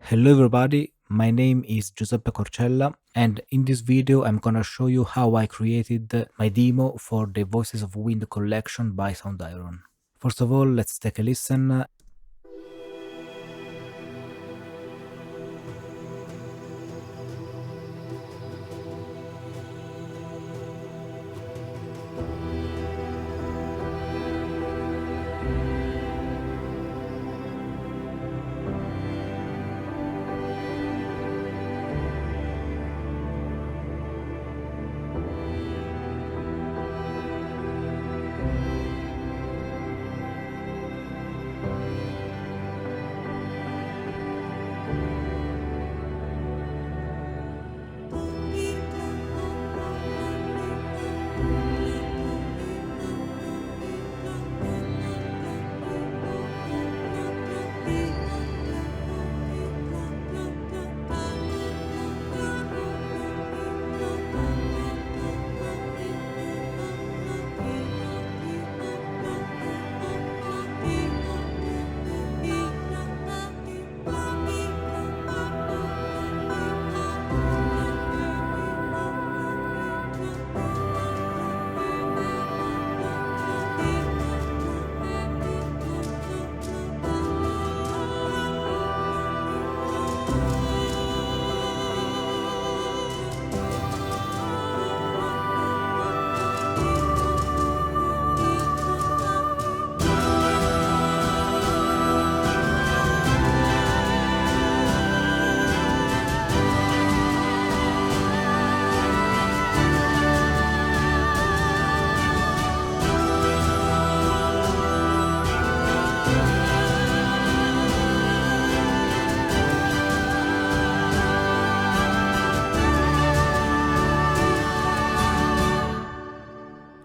Hello everybody, my name is Giuseppe Corcella and in this video I'm gonna show you how I created my demo for the Voices of Wind collection by SOUNDIRON. First of all, let's take a listen.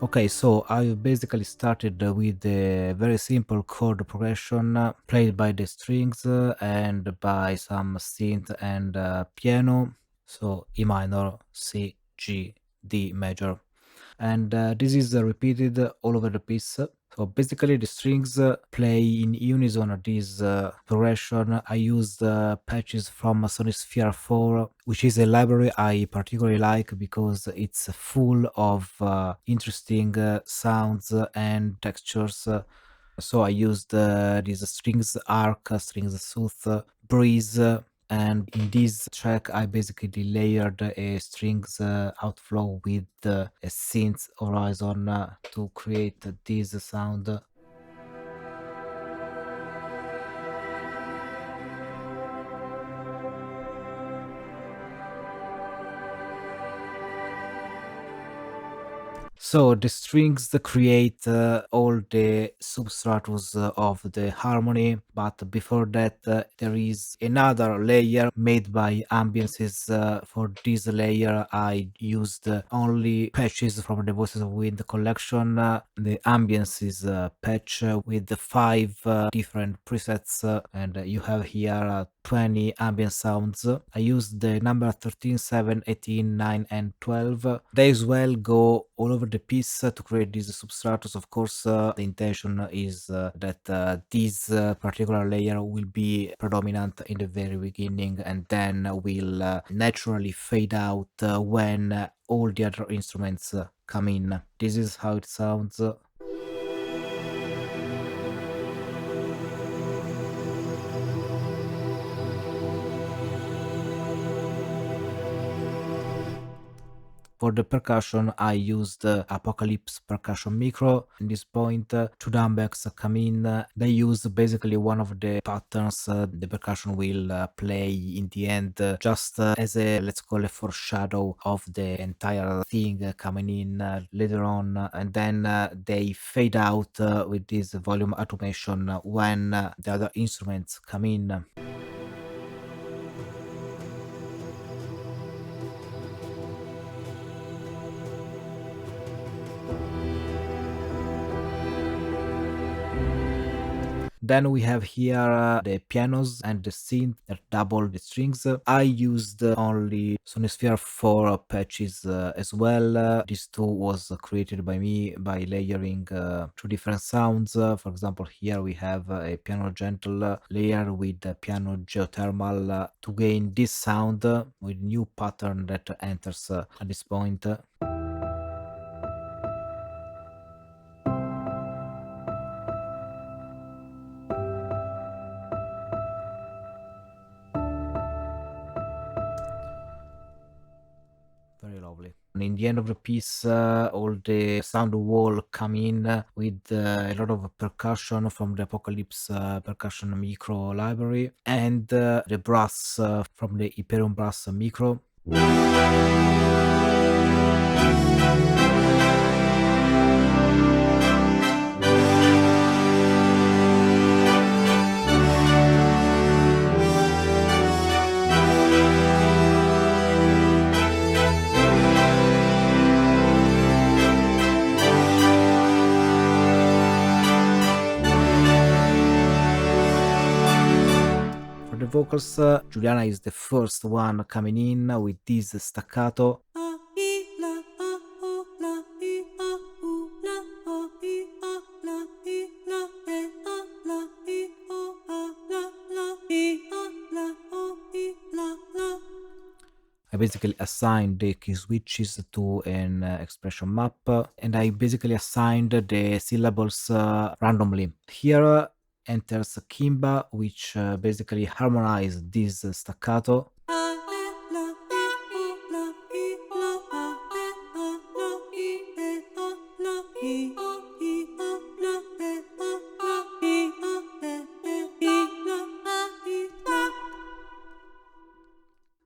Okay, so I basically started with a very simple chord progression played by the strings and by some synth and piano. So E minor, C, G, D major. And this is repeated all over the piece. So basically the strings play in unison of this progression. I used patches from Sonic Sphere 4, which is a library I particularly like because it's full of interesting sounds and textures. So I used these strings arc, strings sooth, breeze, and in this track I basically layered a strings outflow with a synth horizon to create this sound. So the strings create all the substratus of the harmony, but before that there is another layer made by Ambiences. For this layer I used only patches from the Voices of Wind collection. The Ambiences patch with the 5 different presets, and you have here 20 ambient sounds. I used the number 13, 7, 18, 9 and 12. They as well go all over the piece to create these substratus. Of course, the intention is that this particular layer will be predominant in the very beginning and then will naturally fade out when all the other instruments come in. This is how it sounds. For the percussion, I used Apocalypse Percussion Micro. At this point, two dumbbells come in. They use basically one of the patterns the percussion will play in the end, just as a, let's call it, foreshadow of the entire thing coming in later on. And then they fade out with this volume automation when the other instruments come in. Then we have here the pianos and the synth that double the strings. I used only Sonisphere 4 patches as well. This tool was created by me by layering two different sounds. For example, here we have a piano gentle layer with the piano geothermal to gain this sound with new pattern that enters at this point. Very lovely. And in the end of the piece, all the sound wall come in with a lot of percussion from the Apocalypse percussion micro library and the brass from the Hyperion brass micro. For the vocals, Juliana is the first one coming in with this staccato. I basically assigned the key switches to an expression map, and I basically assigned the syllables randomly. Here enters Kimba, which basically harmonizes this staccato.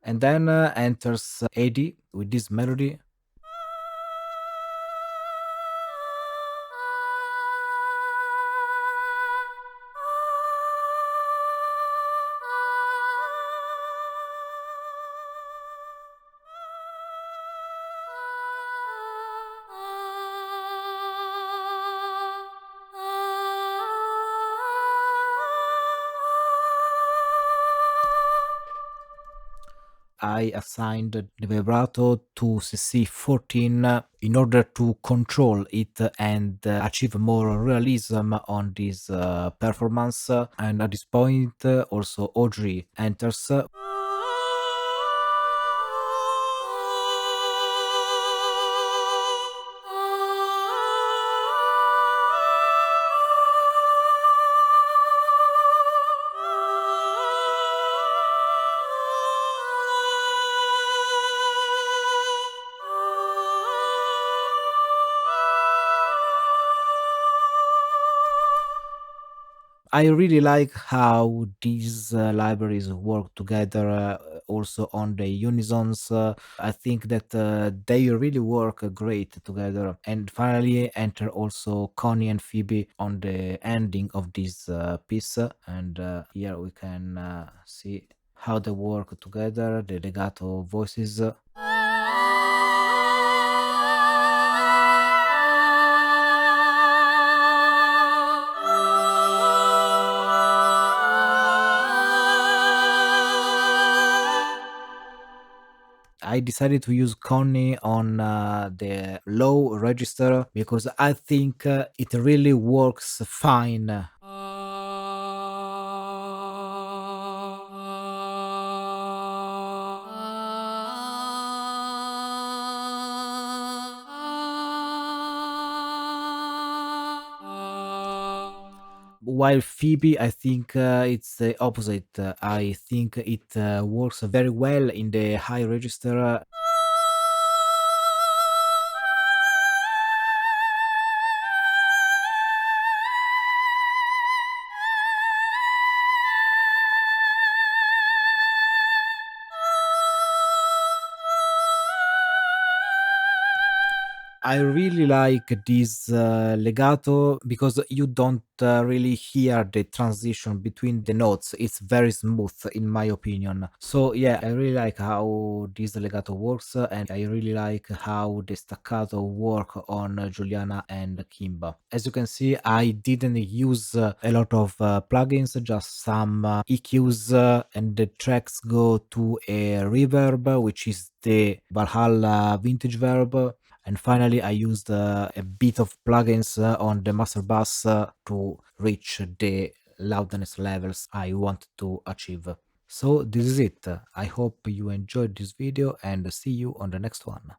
And then enters Eddie with this melody. I assigned the vibrato to CC14 in order to control it and achieve more realism on this performance. And at this point, also Audrey enters. I really like how these libraries work together also on the unisons. I think that they really work great together. And finally enter also Connie and Phoebe on the ending of this piece. And here we can see how they work together, the legato voices. I decided to use Connie on the low register because I think it really works fine. While Phoebe, I think it's the opposite. I think it works very well in the high register. I really like this legato because you don't really hear the transition between the notes. It's very smooth, in my opinion. So yeah, I really like how this legato works, and I really like how the staccato work on Juliana and Kimba. As you can see, I didn't use a lot of plugins, just some EQs, and the tracks go to a reverb, which is the Valhalla vintage verb. And finally, I used a bit of plugins on the master bass to reach the loudness levels I want to achieve. So this is it. I hope you enjoyed this video and see you on the next one.